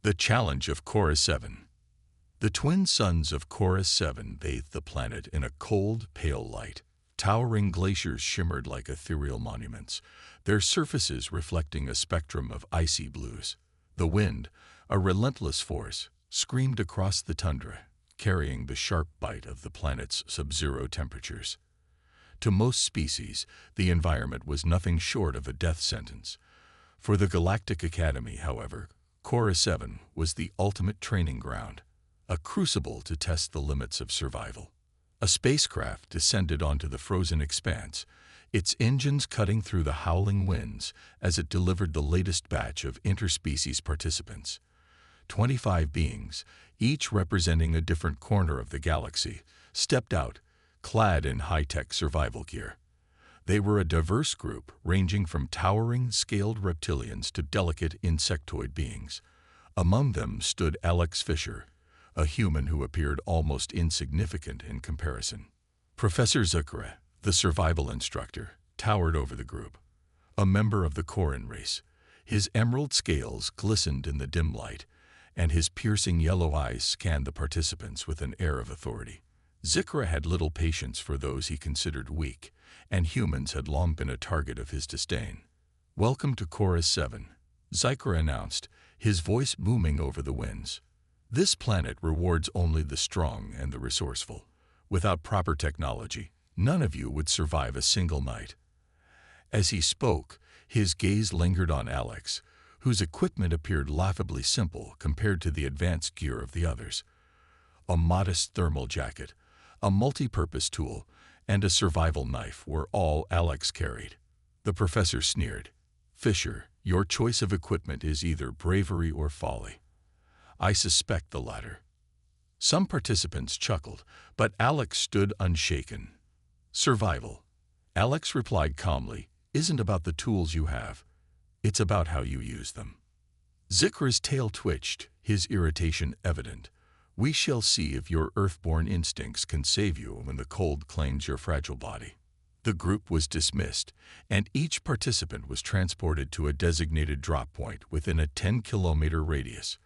The challenge of Cora 7. The twin suns of Cora 7 bathed the planet in a cold, pale light. Towering glaciers shimmered like ethereal monuments, their surfaces reflecting a spectrum of icy blues. The wind, a relentless force, screamed across the tundra, carrying the sharp bite of the planet's sub-zero temperatures. To most species, the environment was nothing short of a death sentence. For the Galactic Academy, however, Cora 7 was the ultimate training ground, a crucible to test the limits of survival. A spacecraft descended onto the frozen expanse, its engines cutting through the howling winds as it delivered the latest batch of interspecies participants. 25 beings, each representing a different corner of the galaxy, stepped out, clad in high-tech survival gear. They were a diverse group ranging from towering, scaled reptilians to delicate insectoid beings. Among them stood Fischer, a human who appeared almost insignificant in comparison. Professor Cora, the survival instructor, towered over the group. A member of the Coran race, his emerald scales glistened in the dim light, and his piercing yellow eyes scanned the participants with an air of authority. Cora had little patience for those he considered weak, and humans had long been a target of his disdain. "Welcome to Cora 7, Cora announced, his voice booming over the winds. "This planet rewards only the strong and the resourceful. Without proper technology, none of you would survive a single night." As he spoke, his gaze lingered on Alex, whose equipment appeared laughably simple compared to the advanced gear of the others. A modest thermal jacket, a multi-purpose tool, and a survival knife were all Alex carried. The professor sneered. "Fischer, your choice of equipment is either bravery or folly." "I suspect the latter." Some participants chuckled, but Alex stood unshaken. "Survival," Alex replied calmly, "isn't about the tools you have. It's about how you use them." Cora's tail twitched, his irritation evident. "We shall see if your earthborn instincts can save you when the cold claims your fragile body." The group was dismissed, and each participant was transported to a designated drop point within a 10-kilometer radius.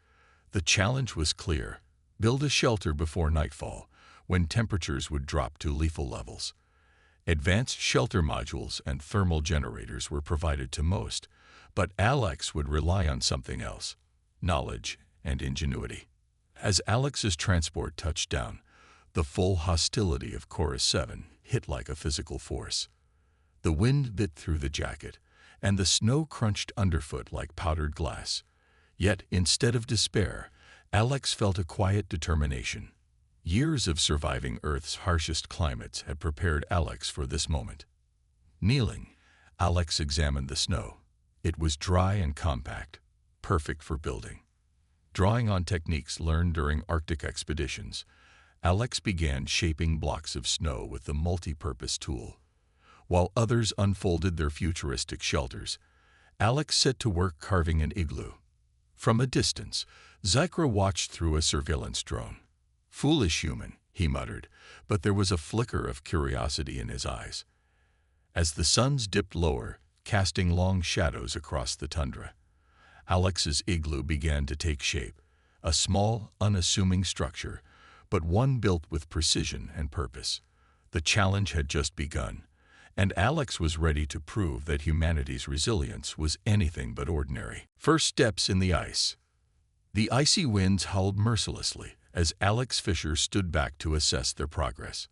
The challenge was clear: build a shelter before nightfall, when temperatures would drop to lethal levels. Advanced shelter modules and thermal generators were provided to most, but Alex would rely on something else: knowledge and ingenuity. As Alex's transport touched down, the full hostility of Cora 7 hit like a physical force. The wind bit through the jacket, and the snow crunched underfoot like powdered glass. Yet, instead of despair, Alex felt a quiet determination. Years of surviving Earth's harshest climates had prepared Alex for this moment. Kneeling, Alex examined the snow. It was dry and compact, perfect for building. Drawing on techniques learned during Arctic expeditions, Alex began shaping blocks of snow with the multi-purpose tool. While others unfolded their futuristic shelters, Alex set to work carving an igloo. From a distance, Cora watched through a surveillance drone. "Foolish human," he muttered, but there was a flicker of curiosity in his eyes. As the suns dipped lower, casting long shadows across the tundra, Alex's igloo began to take shape, a small, unassuming structure, but one built with precision and purpose. The challenge had just begun, and Alex was ready to prove that humanity's resilience was anything but ordinary. First steps in the ice. The icy winds howled mercilessly as Fischer stood back to assess their progress.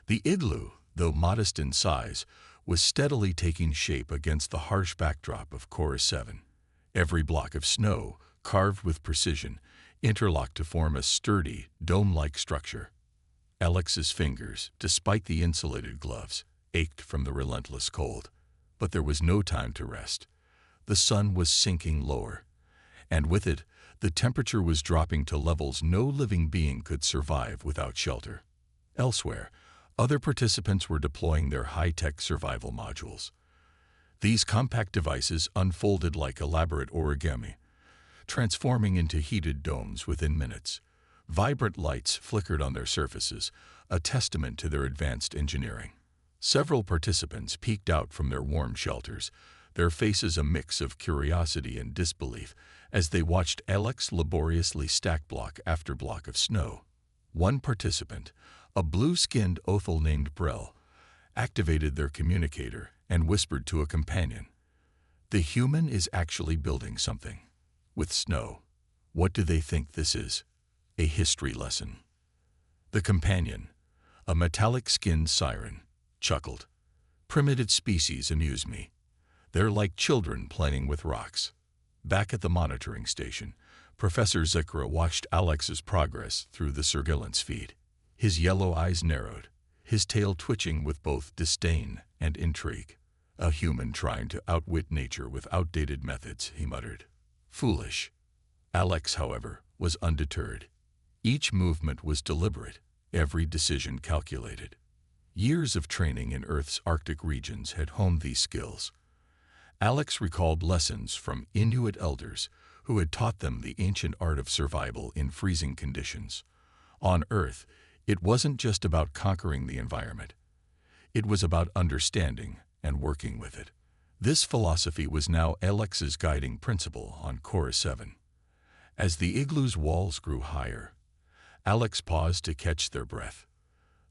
The igloo, though modest in size, was steadily taking shape against the harsh backdrop of Cora 7. Every block of snow, carved with precision, interlocked to form a sturdy, dome-like structure. Alex's fingers, despite the insulated gloves, ached from the relentless cold. But there was no time to rest. The sun was sinking lower, and with it, the temperature was dropping to levels no living being could survive without shelter. Elsewhere, other participants were deploying their high-tech survival modules. These compact devices unfolded like elaborate origami, transforming into heated domes within minutes. Vibrant lights flickered on their surfaces, a testament to their advanced engineering. Several participants peeked out from their warm shelters, their faces a mix of curiosity and disbelief as they watched Alex laboriously stack block after block of snow. One participant, a blue-skinned Othel named Brel, activated their communicator and whispered to a companion, "The human is actually building something. With snow. What do they think this is? A history lesson." The companion, a metallic-skinned siren, chuckled. "Primitive species amuse me. They're like children playing with rocks." Back at the monitoring station, Professor Zikra watched Alex's progress through the surveillance feed. His yellow eyes narrowed, his tail twitching with both disdain and intrigue. "A human trying to outwit nature with outdated methods," he muttered. "Foolish." Alex, however, was undeterred. Each movement was deliberate, every decision calculated. Years of training in Earth's Arctic regions had honed these skills. Alex recalled lessons from Inuit elders who had taught them the ancient art of survival in freezing conditions. On Earth, it wasn't just about conquering the environment. It was about understanding and working with it. This philosophy was now Alex's guiding principle on Cora 7. As the igloo's walls grew higher, Alex paused to catch their breath.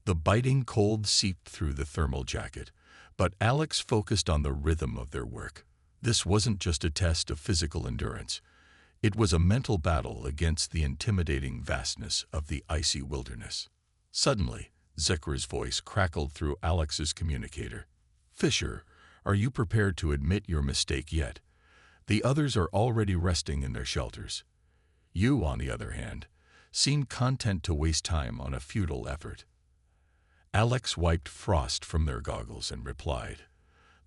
The biting cold seeped through the thermal jacket, but Alex focused on the rhythm of their work. This wasn't just a test of physical endurance. It was a mental battle against the intimidating vastness of the icy wilderness. Suddenly, Zikra's voice crackled through Alex's communicator. "Fischer, are you prepared to admit your mistake yet? The others are already resting in their shelters. You, on the other hand, seem content to waste time on a futile effort." Alex wiped frost from their goggles and replied,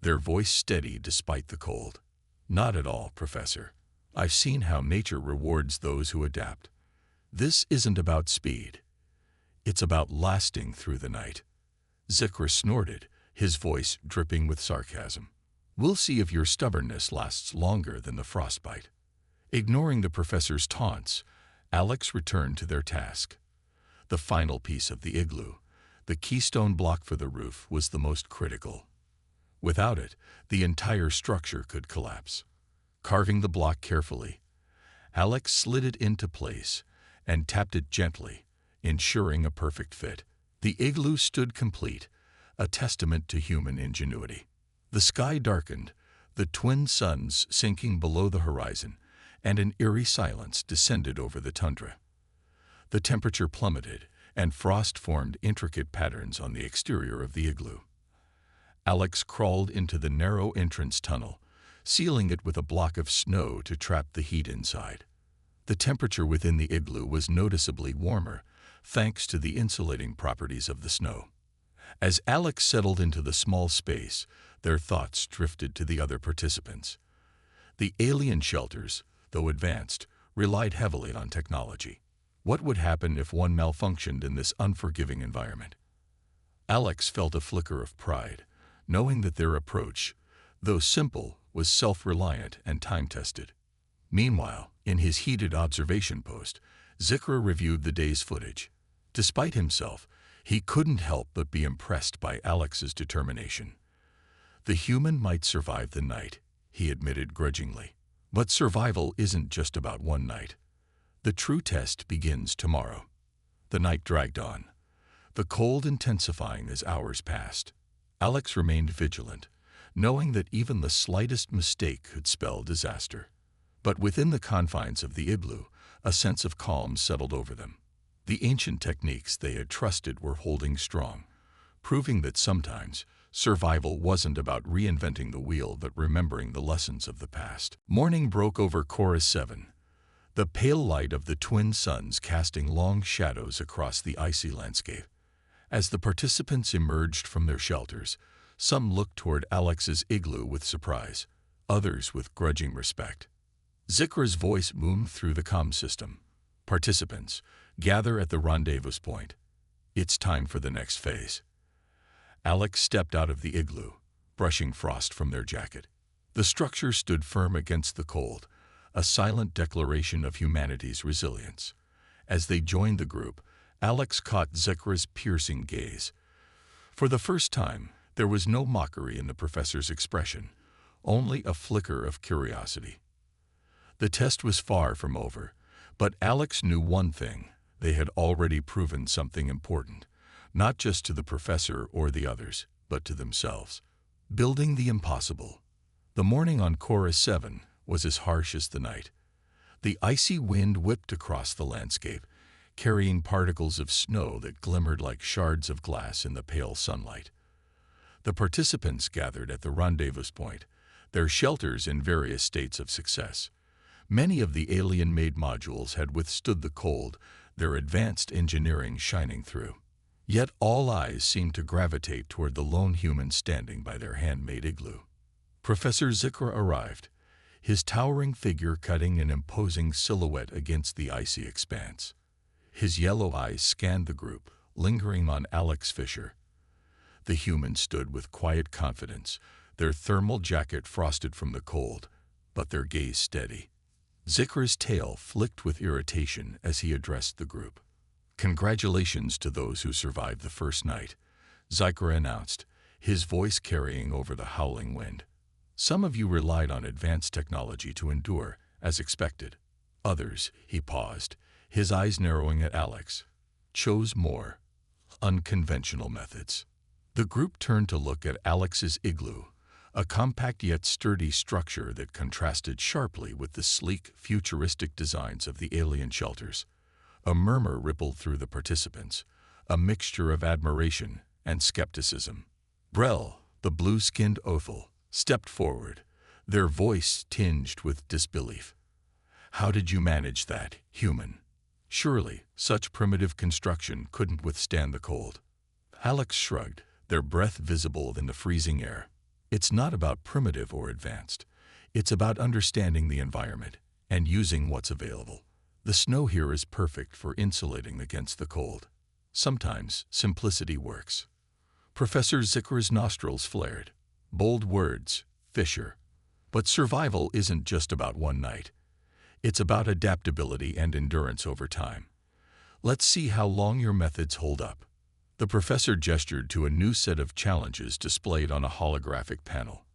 their voice steady despite the cold. "Not at all, Professor. I've seen how nature rewards those who adapt. This isn't about speed. It's about lasting through the night." Zikra snorted, his voice dripping with sarcasm. "We'll see if your stubbornness lasts longer than the frostbite." Ignoring the professor's taunts, Alex returned to their task. The final piece of the igloo, the keystone block for the roof, was the most critical. Without it, the entire structure could collapse. Carving the block carefully, Alex slid it into place and tapped it gently, ensuring a perfect fit. The igloo stood complete, a testament to human ingenuity. The sky darkened, the twin suns sinking below the horizon, and an eerie silence descended over the tundra. The temperature plummeted, and frost formed intricate patterns on the exterior of the igloo. Alex crawled into the narrow entrance tunnel, sealing it with a block of snow to trap the heat inside. The temperature within the igloo was noticeably warmer, thanks to the insulating properties of the snow. As Alex settled into the small space, their thoughts drifted to the other participants. The alien shelters, though advanced, relied heavily on technology. What would happen if one malfunctioned in this unforgiving environment? Alex felt a flicker of pride, knowing that their approach, though simple, was self-reliant and time-tested. Meanwhile, in his heated observation post, Zikra reviewed the day's footage. Despite himself, he couldn't help but be impressed by Alex's determination. "The human might survive the night," he admitted grudgingly. "But survival isn't just about one night. The true test begins tomorrow." The night dragged on, the cold intensifying as hours passed. Alex remained vigilant, knowing that even the slightest mistake could spell disaster. But within the confines of the igloo, a sense of calm settled over them. The ancient techniques they had trusted were holding strong, proving that sometimes survival wasn't about reinventing the wheel but remembering the lessons of the past. Morning broke over Cora 7, the pale light of the twin suns casting long shadows across the icy landscape. As the participants emerged from their shelters, some looked toward Alex's igloo with surprise, others with grudging respect. Zikra's voice boomed through the comm system. "Participants, gather at the rendezvous point. It's time for the next phase." Alex stepped out of the igloo, brushing frost from their jacket. The structure stood firm against the cold, a silent declaration of humanity's resilience. As they joined the group, Alex caught Zikra's piercing gaze. For the first time, there was no mockery in the professor's expression, only a flicker of curiosity. The test was far from over, but Alex knew one thing: they had already proven something important, not just to the professor or the others, but to themselves. Building the impossible. The morning on Cora 7 was as harsh as the night. The icy wind whipped across the landscape, carrying particles of snow that glimmered like shards of glass in the pale sunlight. The participants gathered at the rendezvous point, their shelters in various states of success. Many of the alien-made modules had withstood the cold, their advanced engineering shining through. Yet all eyes seemed to gravitate toward the lone human standing by their handmade igloo. Professor Zikra arrived, his towering figure cutting an imposing silhouette against the icy expanse. His yellow eyes scanned the group, lingering on Alex Fischer. The human stood with quiet confidence, their thermal jacket frosted from the cold, but their gaze steady. Zikra's tail flicked with irritation as he addressed the group. "Congratulations to those who survived the first night," Zikra announced, his voice carrying over the howling wind. "Some of you relied on advanced technology to endure, as expected. Others," he paused, his eyes narrowing at Alex, "chose more unconventional methods." The group turned to look at Alex's igloo, a compact yet sturdy structure that contrasted sharply with the sleek, futuristic designs of the alien shelters. A murmur rippled through the participants, a mixture of admiration and skepticism. Brel, the blue-skinned Othel, stepped forward, their voice tinged with disbelief. "How did you manage that, human? Surely, such primitive construction couldn't withstand the cold." Alex shrugged, their breath visible in the freezing air. "It's not about primitive or advanced. It's about understanding the environment and using what's available. The snow here is perfect for insulating against the cold. Sometimes simplicity works." Professor Zikra's nostrils flared. Bold words, Fischer. But survival isn't just about one night. It's about adaptability and endurance over time. "Let's see how long your methods hold up." The professor gestured to a new set of challenges displayed on a holographic panel.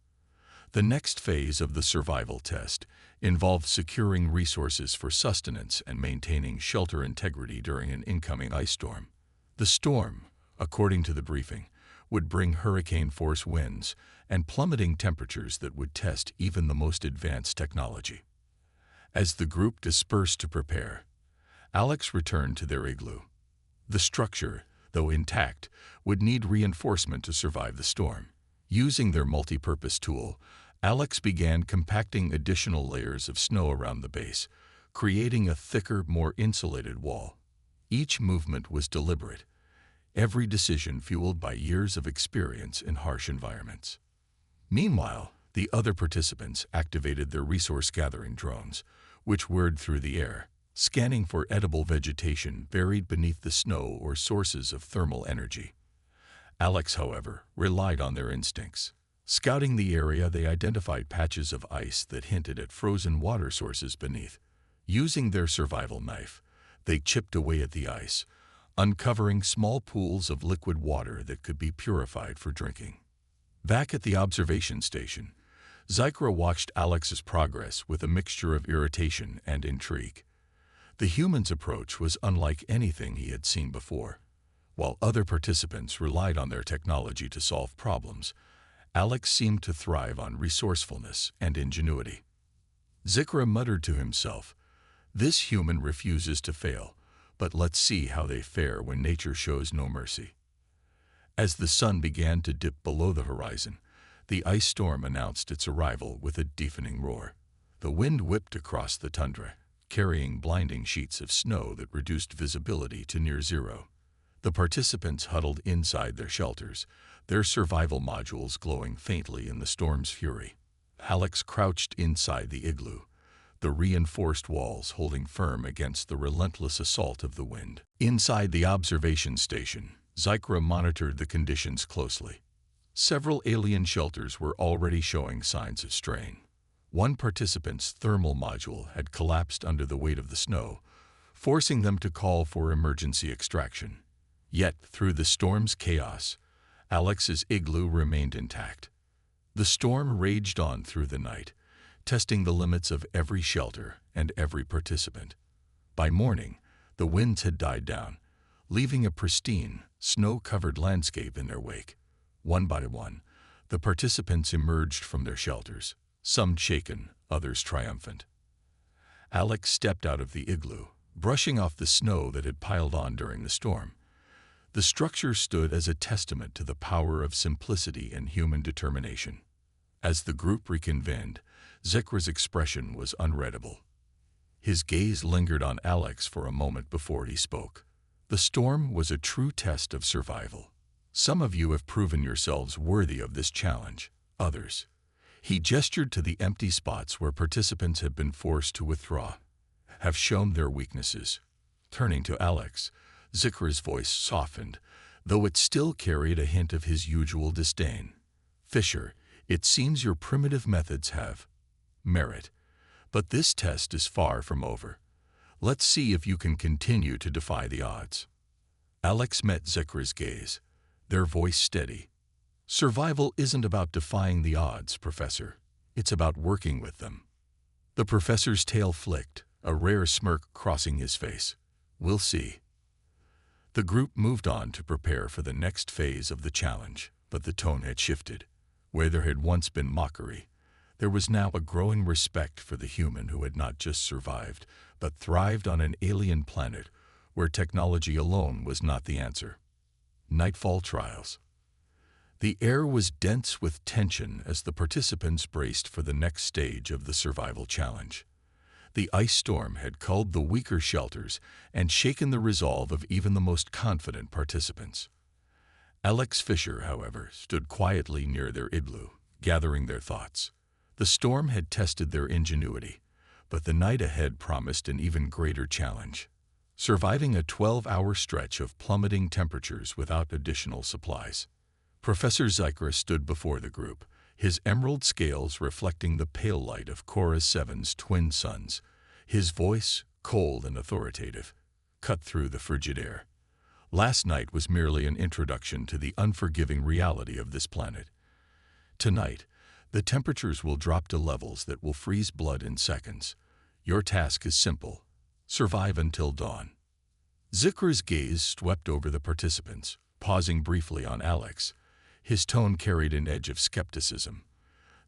The next phase of the survival test involved securing resources for sustenance and maintaining shelter integrity during an incoming ice storm. The storm, according to the briefing, would bring hurricane-force winds and plummeting temperatures that would test even the most advanced technology. As the group dispersed to prepare, Alex returned to their igloo. The structure, though intact, would need reinforcement to survive the storm. Using their multi-purpose tool, Alex began compacting additional layers of snow around the base, creating a thicker, more insulated wall. Each movement was deliberate, every decision fueled by years of experience in harsh environments. Meanwhile, the other participants activated their resource-gathering drones, which whirred through the air, scanning for edible vegetation buried beneath the snow or sources of thermal energy. Alex, however, relied on their instincts. Scouting the area, they identified patches of ice that hinted at frozen water sources beneath. Using their survival knife, they chipped away at the ice, uncovering small pools of liquid water that could be purified for drinking. Back at the observation station, Zikra watched Alex's progress with a mixture of irritation and intrigue. The human's approach was unlike anything he had seen before. While other participants relied on their technology to solve problems, Alex seemed to thrive on resourcefulness and ingenuity. Zikra muttered to himself, "This human refuses to fail, but let's see how they fare when nature shows no mercy." As the sun began to dip below the horizon, the ice storm announced its arrival with a deafening roar. The wind whipped across the tundra, carrying blinding sheets of snow that reduced visibility to near zero. The participants huddled inside their shelters, their survival modules glowing faintly in the storm's fury. Alex crouched inside the igloo, the reinforced walls holding firm against the relentless assault of the wind. Inside the observation station, Zikra monitored the conditions closely. Several alien shelters were already showing signs of strain. One participant's thermal module had collapsed under the weight of the snow, forcing them to call for emergency extraction. Yet, through the storm's chaos, Alex's igloo remained intact. The storm raged on through the night, testing the limits of every shelter and every participant. By morning, the winds had died down, leaving a pristine, snow-covered landscape in their wake. One by one, the participants emerged from their shelters, some shaken, others triumphant. Alex stepped out of the igloo, brushing off the snow that had piled on during the storm. The structure stood as a testament to the power of simplicity and human determination. As the group reconvened, Zekra's expression was unreadable. His gaze lingered on Alex for a moment before he spoke. The storm was a true test of survival. Some of you have proven yourselves worthy of this challenge. Others. He gestured to the empty spots where participants had been forced to withdraw, have shown their weaknesses. Turning to Alex, Zekra's voice softened, though it still carried a hint of his usual disdain. Fischer, it seems your primitive methods have merit, but this test is far from over. Let's see if you can continue to defy the odds. Alex met Zekra's gaze, their voice steady. Survival isn't about defying the odds, Professor. It's about working with them. The professor's tail flicked, a rare smirk crossing his face. We'll see. The group moved on to prepare for the next phase of the challenge, but the tone had shifted. Where there had once been mockery, there was now a growing respect for the human who had not just survived, but thrived on an alien planet where technology alone was not the answer. Nightfall trials. The air was dense with tension as the participants braced for the next stage of the survival challenge. The ice storm had culled the weaker shelters and shaken the resolve of even the most confident participants. Alex Fischer, however, stood quietly near their igloo, gathering their thoughts. The storm had tested their ingenuity, but the night ahead promised an even greater challenge. Surviving a 12-hour stretch of plummeting temperatures without additional supplies. Professor Zekra stood before the group, his emerald scales reflecting the pale light of Cora 7's twin suns. His voice, cold and authoritative, cut through the frigid air. Last night was merely an introduction to the unforgiving reality of this planet. Tonight, the temperatures will drop to levels that will freeze blood in seconds. Your task is simple. Survive until dawn. Zekra's gaze swept over the participants, pausing briefly on Alex. His tone carried an edge of skepticism.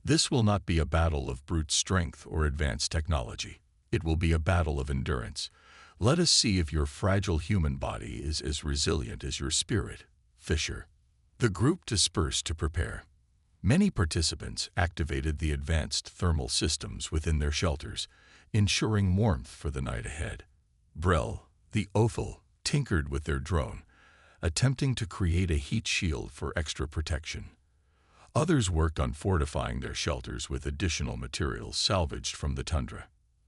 This will not be a battle of brute strength or advanced technology. It will be a battle of endurance. Let us see if your fragile human body is as resilient as your spirit, Fischer. The group dispersed to prepare. Many participants activated the advanced thermal systems within their shelters, ensuring warmth for the night ahead. Brel, the Othel, tinkered with their drone, attempting to create a heat shield for extra protection. Others worked on fortifying their shelters with additional materials salvaged from the tundra.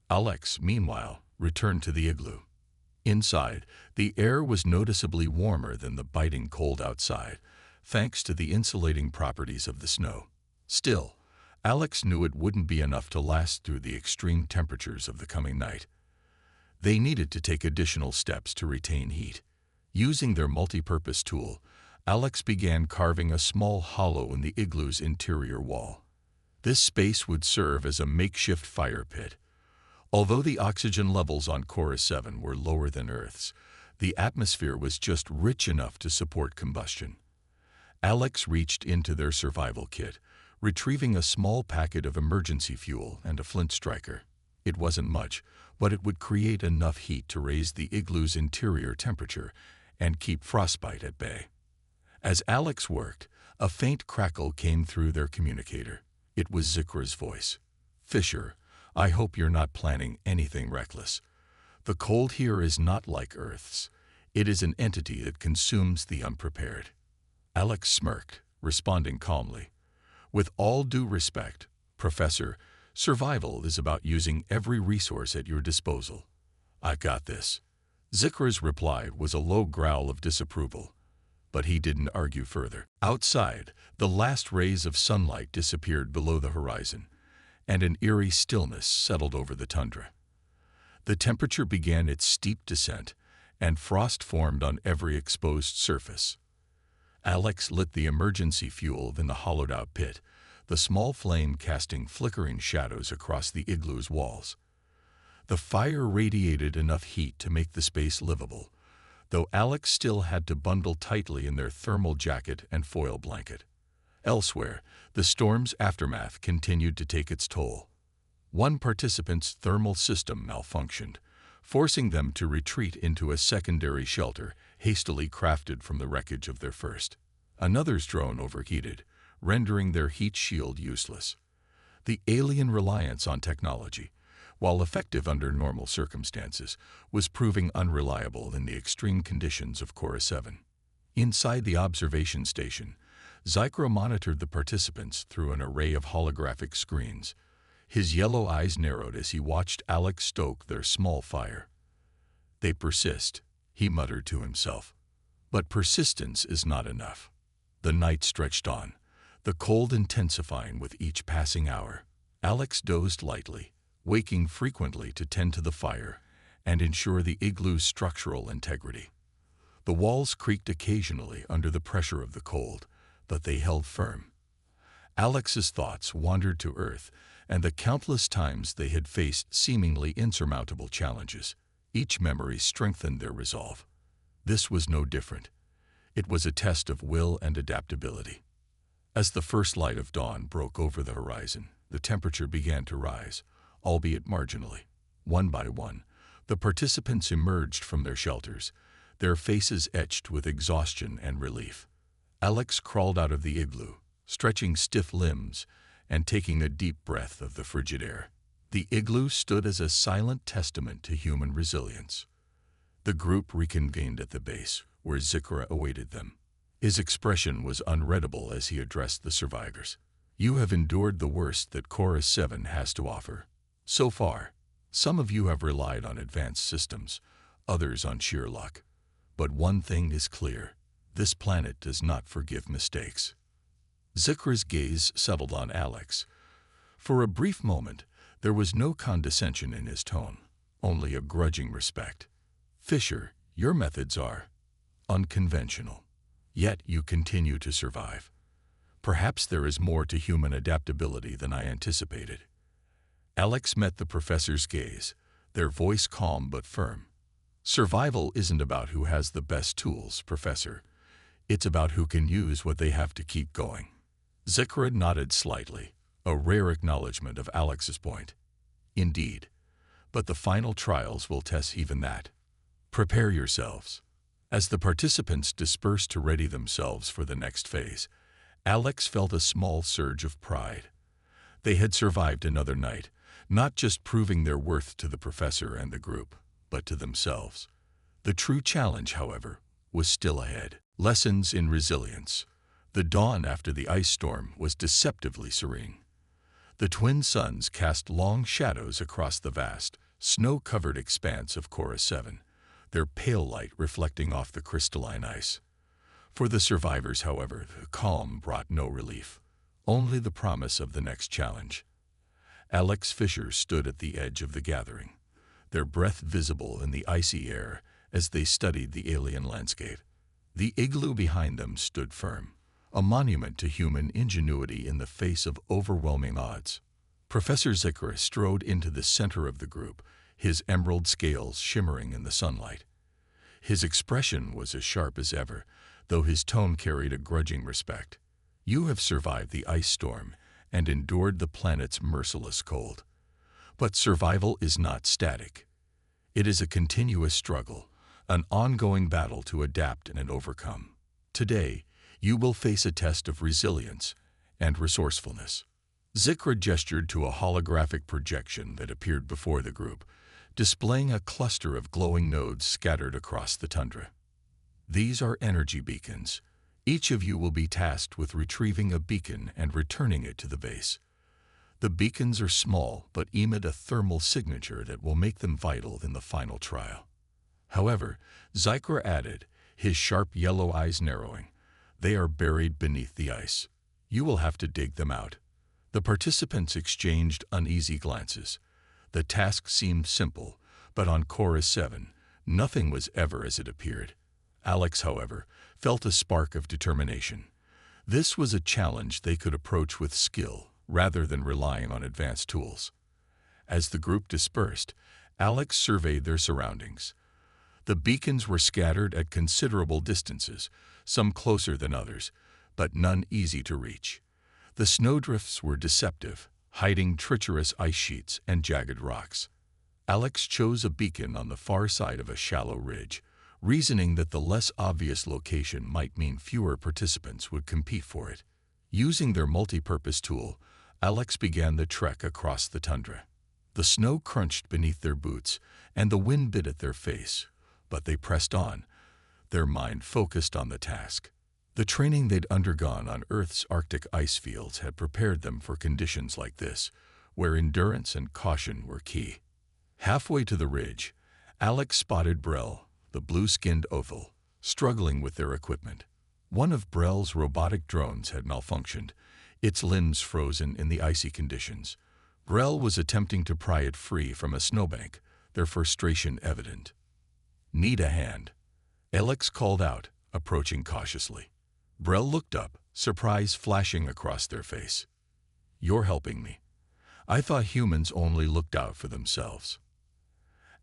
Alex, meanwhile, returned to the igloo. Inside, the air was noticeably warmer than the biting cold outside, thanks to the insulating properties of the snow. Still, Alex knew it wouldn't be enough to last through the extreme temperatures of the coming night. They needed to take additional steps to retain heat. Using their multi-purpose tool, Alex began carving a small hollow in the igloo's interior wall. This space would serve as a makeshift fire pit. Although the oxygen levels on Cora 7 were lower than Earth's, the atmosphere was just rich enough to support combustion. Alex reached into their survival kit, retrieving a small packet of emergency fuel and a flint striker. It wasn't much, but it would create enough heat to raise the igloo's interior temperature and keep frostbite at bay. As Alex worked, a faint crackle came through their communicator. It was Zekra's voice. Fischer, I hope you're not planning anything reckless. The cold here is not like Earth's. It is an entity that consumes the unprepared. Alex smirked, responding calmly. With all due respect, Professor, survival is about using every resource at your disposal. I've got this. Zekra's reply was a low growl of disapproval, but he didn't argue further. Outside, the last rays of sunlight disappeared below the horizon, and an eerie stillness settled over the tundra. The temperature began its steep descent, and frost formed on every exposed surface. Alex lit the emergency fuel in the hollowed-out pit, the small flame casting flickering shadows across the igloo's walls. The fire radiated enough heat to make the space livable, though Alex still had to bundle tightly in their thermal jacket and foil blanket. Elsewhere, the storm's aftermath continued to take its toll. One participant's thermal system malfunctioned, forcing them to retreat into a secondary shelter hastily crafted from the wreckage of their first. Another's drone overheated, rendering their heat shield useless. The alien reliance on technology, while effective under normal circumstances, was proving unreliable in the extreme conditions of Cora 7. Inside the observation station, Zycra monitored the participants through an array of holographic screens. His yellow eyes narrowed as he watched Alex stoke their small fire. "They persist," he muttered to himself. But persistence is not enough. The night stretched on, the cold intensifying with each passing hour. Alex dozed lightly, waking frequently to tend to the fire and ensure the igloo's structural integrity. The walls creaked occasionally under the pressure of the cold, but they held firm. Alex's thoughts wandered to Earth and the countless times they had faced seemingly insurmountable challenges. Each memory strengthened their resolve. This was no different. It was a test of will and adaptability. As the first light of dawn broke over the horizon, the temperature began to rise, albeit marginally. One by one, the participants emerged from their shelters, their faces etched with exhaustion and relief. Alex crawled out of the igloo, stretching stiff limbs and taking a deep breath of the frigid air. The igloo stood as a silent testament to human resilience. The group reconvened at the base, where Zycra awaited them. His expression was unreadable as he addressed the survivors. "You have endured the worst that Cora 7 has to offer. So far, some of you have relied on advanced systems, others on sheer luck. But one thing is clear: this planet does not forgive mistakes." Zycra's gaze settled on Alex. For a brief moment, there was no condescension in his tone, only a grudging respect. "Fischer, your methods are unconventional, yet you continue to survive. Perhaps there is more to human adaptability than I anticipated." Alex met the professor's gaze, their voice calm but firm. "Survival isn't about who has the best tools, Professor. It's about who can use what they have to keep going." Zycra nodded slightly, a rare acknowledgement of Alex's point. "Indeed, but the final trials will test even that. Prepare yourselves." As the participants dispersed to ready themselves for the next phase, Alex felt a small surge of pride. They had survived another night, not just proving their worth to the professor and the group, but to themselves. The true challenge, however, was still ahead. Lessons in resilience. The dawn after the ice storm was deceptively serene. The twin suns cast long shadows across the vast, snow-covered expanse of Cora 7, their pale light reflecting off the crystalline ice. For the survivors, however, the calm brought no relief, only the promise of the next challenge. Alex Fischer stood at the edge of the gathering, their breath visible in the icy air as they studied the alien landscape. The igloo behind them stood firm, a monument to human ingenuity in the face of overwhelming odds. Professor Zycra strode into the center of the group, his emerald scales shimmering in the sunlight. His expression was as sharp as ever, though his tone carried a grudging respect. "You have survived the ice storm and endured the planet's merciless cold. But survival is not static. It is a continuous struggle, an ongoing battle to adapt and overcome. Today, you will face a test of resilience and resourcefulness." Zycra gestured to a holographic projection that appeared before the group, displaying a cluster of glowing nodes scattered across the tundra. "These are energy beacons. Each of you will be tasked with retrieving a beacon and returning it to the base. The beacons are small but emit a thermal signature that will make them vital in the final trial." However, Zycra added, his sharp yellow eyes narrowing, "They are buried beneath the ice. You will have to dig them out." The participants exchanged uneasy glances. The task seemed simple, but on Cora 7, nothing was ever as it appeared. Alex, however, felt a spark of determination. This was a challenge they could approach with skill rather than relying on advanced tools. As the group dispersed, Alex surveyed their surroundings. The beacons were scattered at considerable distances, some closer than others, but none easy to reach. The snowdrifts were deceptive, hiding treacherous ice sheets and jagged rocks. Alex chose a beacon on the far side of a shallow ridge, reasoning that the less obvious location might mean fewer participants would compete for it. Using their multi-purpose tool, Alex began the trek across the tundra. The snow crunched beneath their boots, and the wind bit at their face, but they pressed on, their mind focused on the task. The training they'd undergone on Earth's Arctic ice fields had prepared them for conditions like this, where endurance and caution were key. Halfway to the ridge, Alex spotted Brel, the blue-skinned othel, struggling with their equipment. One of Brel's robotic drones had malfunctioned, its limbs frozen in the icy conditions. Brel was attempting to pry it free from a snowbank, their frustration evident. "Need a hand," Alex called out, approaching cautiously. Brel looked up, surprise flashing across their face. "You're helping me. I thought humans only looked out for themselves."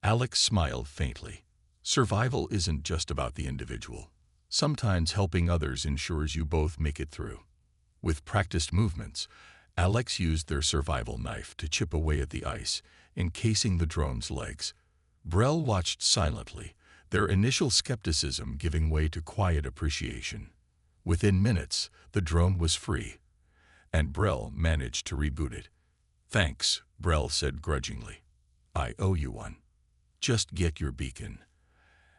Alex smiled faintly. Survival isn't just about the individual. Sometimes helping others ensures you both make it through. With practiced movements, Alex used their survival knife to chip away at the ice, encasing the drone's legs. Brel watched silently, their initial skepticism giving way to quiet appreciation. Within minutes, the drone was free, and Brel managed to reboot it. "Thanks," Brel said grudgingly. "I owe you one. Just get your beacon."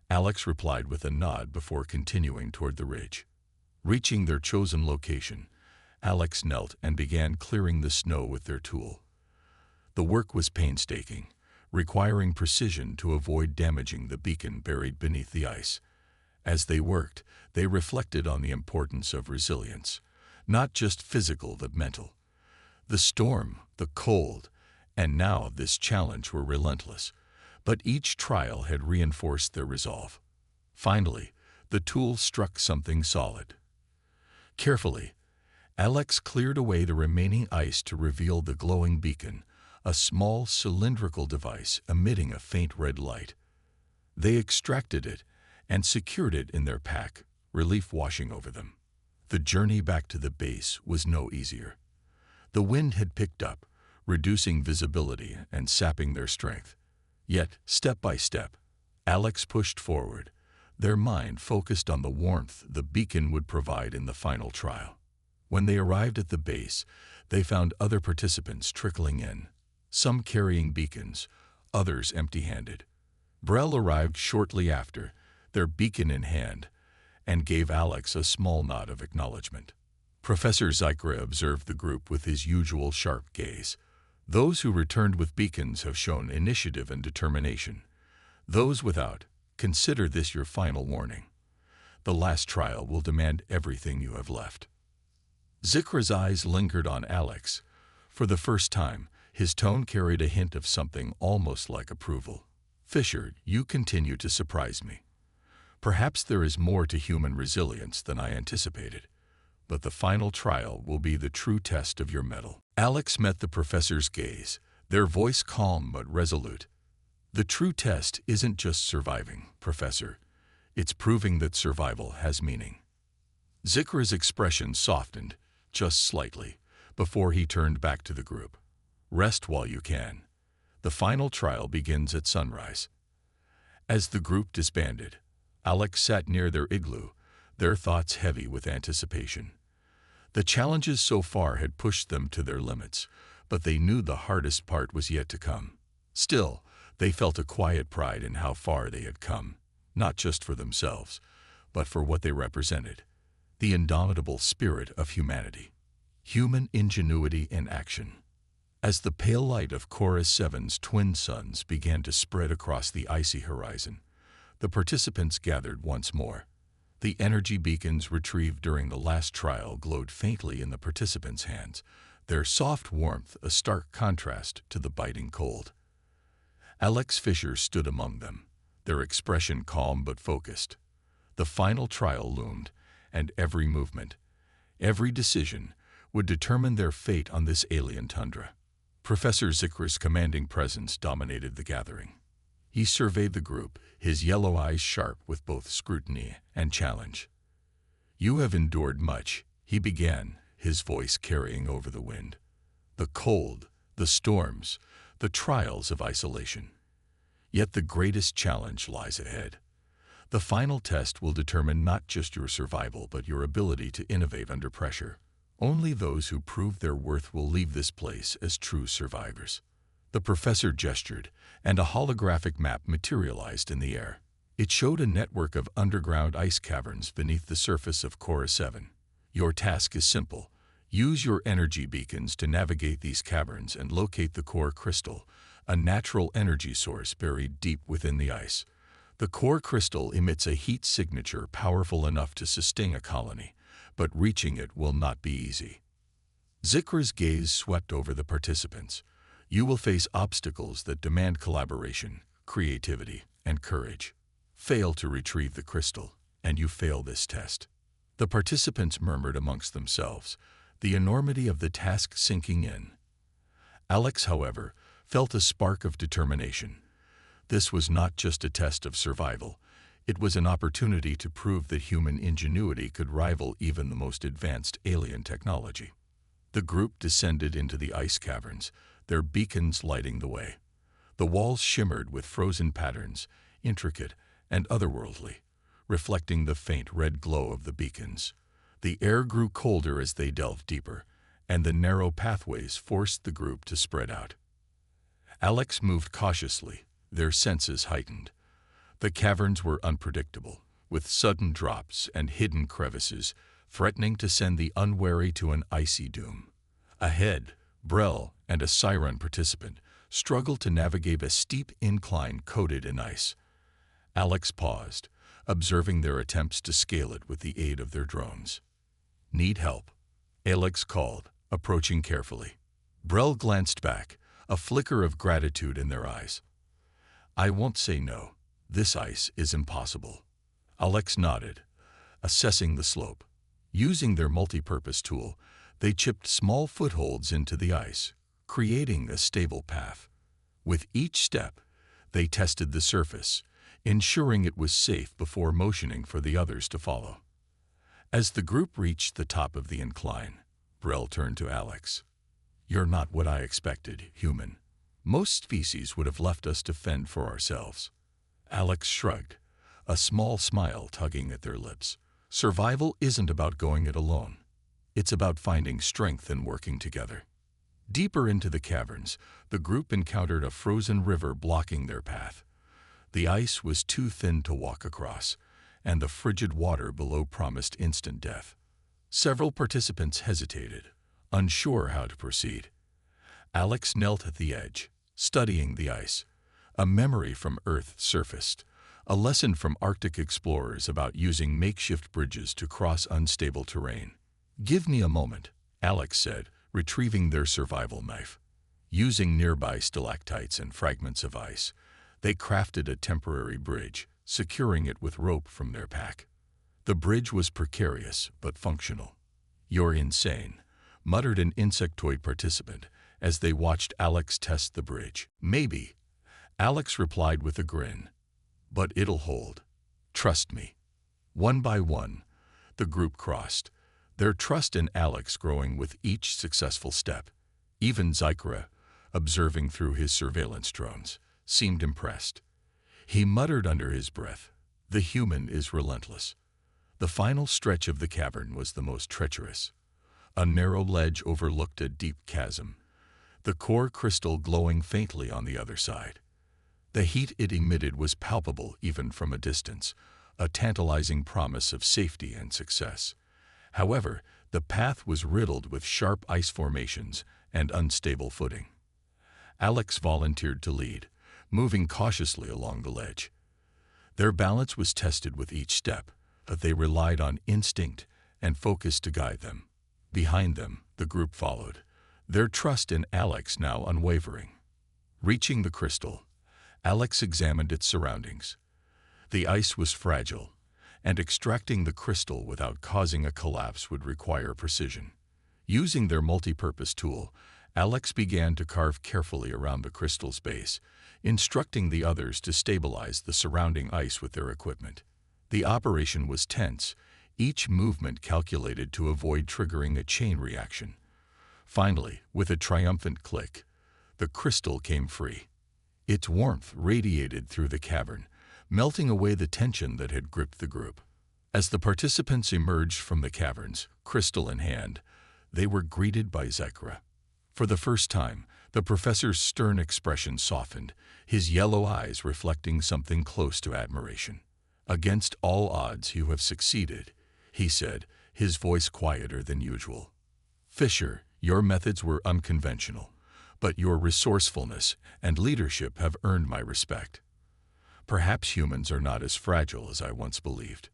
Alex replied with a nod before continuing toward the ridge. Reaching their chosen location, Alex knelt and began clearing the snow with their tool. The work was painstaking, requiring precision to avoid damaging the beacon buried beneath the ice. As they worked, they reflected on the importance of resilience, not just physical but mental. The storm, the cold, and now this challenge were relentless, but each trial had reinforced their resolve. Finally, the tool struck something solid. Carefully, Alex cleared away the remaining ice to reveal the glowing beacon, a small cylindrical device emitting a faint red light. They extracted it and secured it in their pack, relief washing over them. The journey back to the base was no easier. The wind had picked up, reducing visibility and sapping their strength. Yet, step by step, Alex pushed forward, their mind focused on the warmth the beacon would provide in the final trial. When they arrived at the base, they found other participants trickling in, some carrying beacons, others empty-handed. Brel arrived shortly after, their beacon in hand, and gave Alex a small nod of acknowledgement. Professor Cora observed the group with his usual sharp gaze. "Those who returned with beacons have shown initiative and determination. Those without, consider this your final warning. The last trial will demand everything you have left." Cora's eyes lingered on Alex. For the first time, his tone carried a hint of something almost like approval. "Fischer, you continue to surprise me. Perhaps there is more to human resilience than I anticipated, but the final trial will be the true test of your mettle." Alex met the professor's gaze, their voice calm but resolute. "The true test isn't just surviving, Professor. It's proving that survival has meaning." Cora's expression softened, just slightly, before he turned back to the group. "Rest while you can. The final trial begins at sunrise." As the group disbanded, Alex sat near their igloo, their thoughts heavy with anticipation. The challenges so far had pushed them to their limits, but they knew the hardest part was yet to come. Still, they felt a quiet pride in how far they had come, not just for themselves, but for what they represented: the indomitable spirit of humanity. Human ingenuity in action. As the pale light of Cora 7's twin suns began to spread across the icy horizon, the participants gathered once more. The energy beacons retrieved during the last trial glowed faintly in the participants' hands, their soft warmth a stark contrast to the biting cold. Alex Fischer stood among them, their expression calm but focused. The final trial loomed, and every movement, Every decision would determine their fate on this alien tundra. Professor Zicker's commanding presence dominated the gathering. He surveyed the group, his yellow eyes sharp with both scrutiny and challenge. "You have endured much," he began, his voice carrying over the wind. "The cold, the storms, the trials of isolation. Yet the greatest challenge lies ahead. The final test will determine not just your survival, but your ability to innovate under pressure. Only those who prove their worth will leave this place as true survivors." The professor gestured, and a holographic map materialized in the air. It showed a network of underground ice caverns beneath the surface of Cora 7. "Your task is simple. Use your energy beacons to navigate these caverns and locate the core crystal, a natural energy source buried deep within the ice. The core crystal emits a heat signature powerful enough to sustain a colony, but reaching it will not be easy." Zicker's gaze swept over the participants. "You will face obstacles that demand collaboration, creativity, and courage. Fail to retrieve the crystal, and you fail this test." The participants murmured amongst themselves, the enormity of the task sinking in. Alex, however, felt a spark of determination. This was not just a test of survival. It was an opportunity to prove that human ingenuity could rival even the most advanced alien technology. The group descended into the ice caverns, their beacons lighting the way. The walls shimmered with frozen patterns, intricate and otherworldly, reflecting the faint red glow of the beacons. The air grew colder as they delved deeper, and the narrow pathways forced the group to spread out. Alex moved cautiously, their senses heightened. The caverns were unpredictable, with sudden drops and hidden crevices, threatening to send the unwary to an icy doom. Ahead, Brel and a Siren participant struggled to navigate a steep incline coated in ice. Alex paused, observing their attempts to scale it with the aid of their drones. "Need help?" Alex called, approaching carefully. Brel glanced back, a flicker of gratitude in their eyes. "I won't say no. This ice is impossible." Alex nodded, assessing the slope. Using their multi-purpose tool, they chipped small footholds into the ice, creating a stable path. With each step, they tested the surface, ensuring it was safe before motioning for the others to follow. As the group reached the top of the incline, Brel turned to Alex. "You're not what I expected, human. Most species would have left us to fend for ourselves." Alex shrugged, a small smile tugging at their lips. "Survival isn't about going it alone. It's about finding strength and working together." Deeper into the caverns, the group encountered a frozen river blocking their path. The ice was too thin to walk across, and the frigid water below promised instant death. Several participants hesitated, unsure how to proceed. Alex knelt at the edge, studying the ice. A memory from Earth surfaced, a lesson from Arctic explorers about using makeshift bridges to cross unstable terrain. "Give me a moment," Alex said, retrieving their survival knife. Using nearby stalactites and fragments of ice, they crafted a temporary bridge, securing it with rope from their pack. The bridge was precarious but functional. "You're insane," muttered an insectoid participant as they watched Alex test the bridge. "Maybe," Alex replied with a grin, "but it'll hold. Trust me." One by one, the group crossed, their trust in Alex growing with each successful step. Even Cora, observing through his surveillance drones, seemed impressed. He muttered under his breath, "The human is relentless." The final stretch of the cavern was the most treacherous. A narrow ledge overlooked a deep chasm, the core crystal glowing faintly on the other side. The heat it emitted was palpable even from a distance, a tantalizing promise of safety and success. However, the path was riddled with sharp ice formations and unstable footing. Alex volunteered to lead, moving cautiously along the ledge. Their balance was tested with each step, but they relied on instinct and focus to guide them. Behind them, the group followed, their trust in Alex now unwavering. Reaching the crystal, Alex examined its surroundings. The ice was fragile, and extracting the crystal without causing a collapse would require precision. Using their multi-purpose tool, Alex began to carve carefully around the crystal's base, instructing the others to stabilize the surrounding ice with their equipment. The operation was tense, each movement calculated to avoid triggering a chain reaction. Finally, with a triumphant click, the crystal came free. Its warmth radiated through the cavern, melting away the tension that had gripped the group. As the participants emerged from the caverns, crystal in hand, they were greeted by Cora. For the first time, the professor's stern expression softened, his yellow eyes reflecting something close to admiration. "Against all odds, you have succeeded," he said, his voice quieter than usual. "Fischer, your methods were unconventional, but your resourcefulness and leadership have earned my respect. Perhaps humans are not as fragile as I once believed."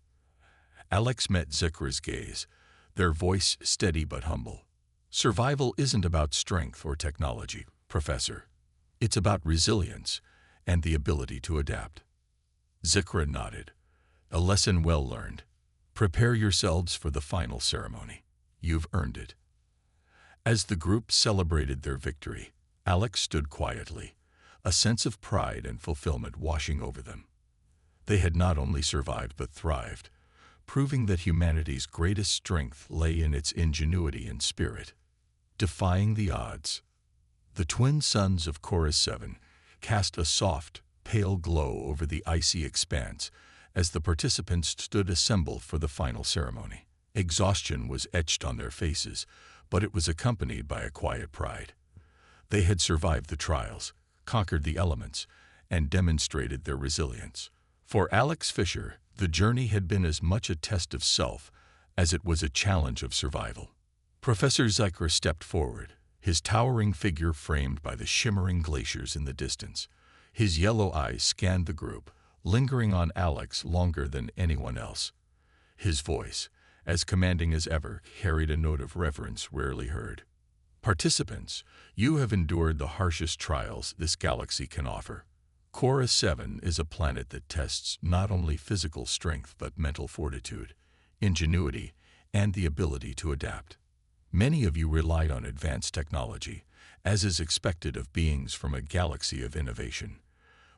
Alex met Cora's gaze, their voice steady but humble. "Survival isn't about strength or technology, Professor. It's about resilience and the ability to adapt." Cora nodded. "A lesson well learned. Prepare yourselves for the final ceremony. You've earned it." As the group celebrated their victory, Alex stood quietly, a sense of pride and fulfillment washing over them. They had not only survived but thrived, proving that humanity's greatest strength lay in its ingenuity and spirit. Defying the odds. The twin suns of Cora 7 cast a soft, pale glow over the icy expanse as the participants stood assembled for the final ceremony. Exhaustion was etched on their faces, but it was accompanied by a quiet pride. They had survived the trials, conquered the elements, and demonstrated their resilience. For Alex Fischer, the journey had been as much a test of self as it was a challenge of survival. Professor Cora stepped forward, his towering figure framed by the shimmering glaciers in the distance. His yellow eyes scanned the group, lingering on Alex longer than anyone else. His voice, as commanding as ever, carried a note of reverence rarely heard. "Participants, you have endured the harshest trials this galaxy can offer. Cora 7 is a planet that tests not only physical strength but mental fortitude, ingenuity, and the ability to adapt. Many of you relied on advanced technology, as is expected of beings from a galaxy of innovation.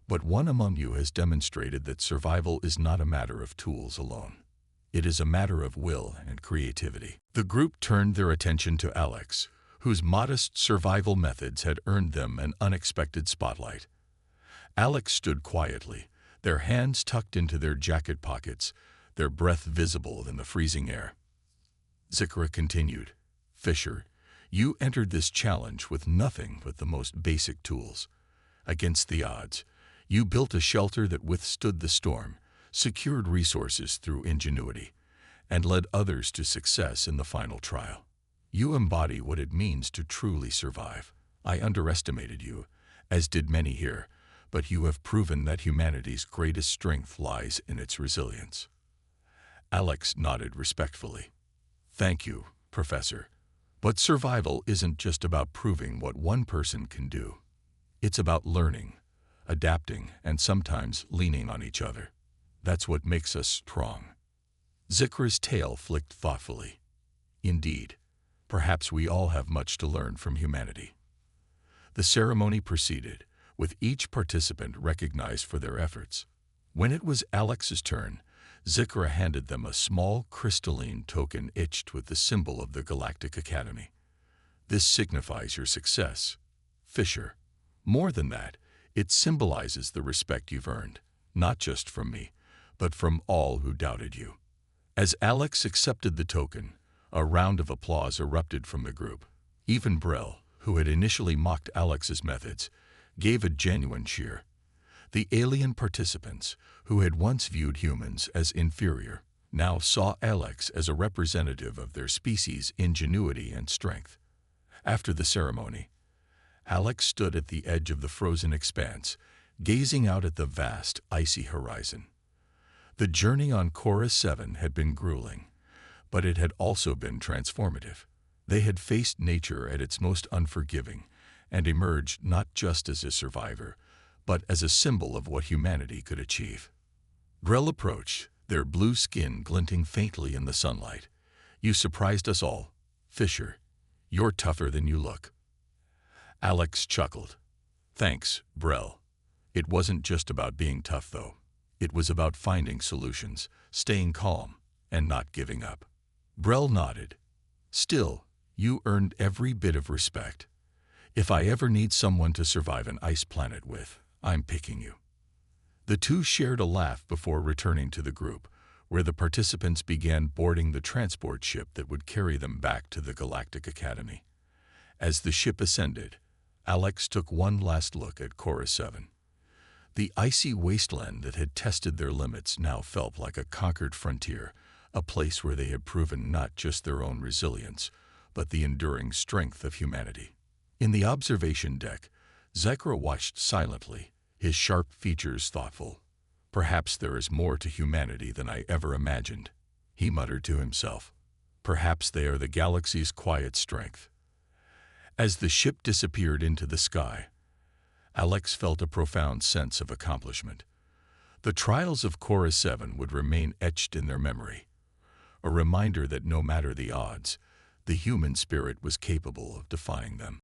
But one among you has demonstrated that survival is not a matter of tools alone. It is a matter of will and creativity." The group turned their attention to Alex, whose modest survival methods had earned them an unexpected spotlight. Alex stood quietly, their hands tucked into their jacket pockets, their breath visible in the freezing air. Cora continued, "Fischer, you entered this challenge with nothing but the most basic tools. Against the odds, you built a shelter that withstood the storm, secured resources through ingenuity, and led others to success in the final trial. You embody what it means to truly survive. I underestimated you, as did many here, but you have proven that humanity's greatest strength lies in its resilience." Alex nodded respectfully. "Thank you, Professor. But survival isn't just about proving what one person can do. It's about learning, adapting, and sometimes leaning on each other. That's what makes us strong." Cora's tail flicked thoughtfully. "Indeed, perhaps we all have much to learn from humanity." The ceremony proceeded, with each participant recognized for their efforts. When it was Alex's turn, Cora handed them a small crystalline token etched with the symbol of the Galactic Academy. "This signifies your success, Fischer. More than that, it symbolizes the respect you've earned, not just from me, but from all who doubted you." As Alex accepted the token, a round of applause erupted from the group. Even Brel, who had initially mocked Alex's methods, gave a genuine cheer. The alien participants, who had once viewed humans as inferior, now saw Alex as a representative of their species' ingenuity and strength. After the ceremony, Alex stood at the edge of the frozen expanse, gazing out at the vast, icy horizon. The journey on Cora 7 had been grueling, but it had also been transformative. They had faced nature at its most unforgiving and emerged not just as a survivor, but as a symbol of what humanity could achieve. Grell approached, their blue skin glinting faintly in the sunlight. "You surprised us all, Fischer. You're tougher than you look." Alex chuckled. "Thanks, Brel. It wasn't just about being tough, though. It was about finding solutions, staying calm, and not giving up." Brel nodded. "Still, you earned every bit of respect. If I ever need someone to survive an ice planet with, I'm picking you." The two shared a laugh before returning to the group, where the participants began boarding the transport ship that would carry them back to the Galactic Academy. As the ship ascended, Alex took one last look at Cora 7. The icy wasteland that had tested their limits now felt like a conquered frontier, a place where they had proven not just their own resilience, but the enduring strength of humanity. In the observation deck, Zekra watched silently, his sharp features thoughtful. "Perhaps there is more to humanity than I ever imagined," he muttered to himself. "Perhaps they are the galaxy's quiet strength." As the ship disappeared into the sky, Alex felt a profound sense of accomplishment. The trials of Cora 7 would remain etched in their memory, a reminder that no matter the odds, the human spirit was capable of defying them.